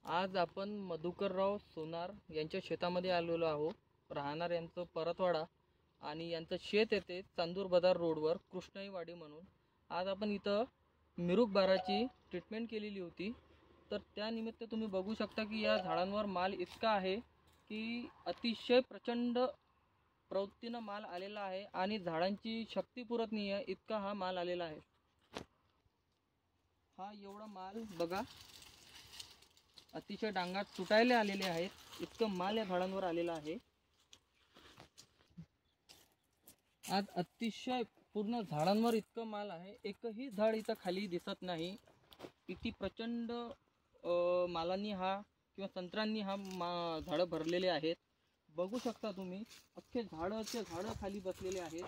आज आपण मधुकरराव सोनार यांच्या शेतामध्ये आलेलो आहोत. राहणार यांचं परतवाडा आणि यांचं शेत येते चांदूर बाजार रोडवर कृष्णाईवाडी म्हणून. आज आपण इथं मिरूक बाराची ट्रीटमेंट केलेली होती. तर त्यानिमित्त तुम्ही बघू शकता की या झाडांवर माल इतका आहे की अतिशय प्रचंड प्रवृत्तीनं माल आलेला आहे आणि झाडांची शक्ती पुरत नाही आहे इतका हा माल आलेला आहे. हा एवढा माल बघा, अतिशय डांगात तुटायला आलेले आहेत, इतकं माल या झाडांवर आलेला आहे. आज अतिशय पूर्ण झाडांवर इतकं माल आहे, एकही झाड इथं खाली दिसत नाही. किती प्रचंड मालांनी हा किंवा संत्र्यांनी हा झाडं भरलेले आहेत. बघू शकता तुम्ही, अख्खे झाडं खाली बसलेले आहेत.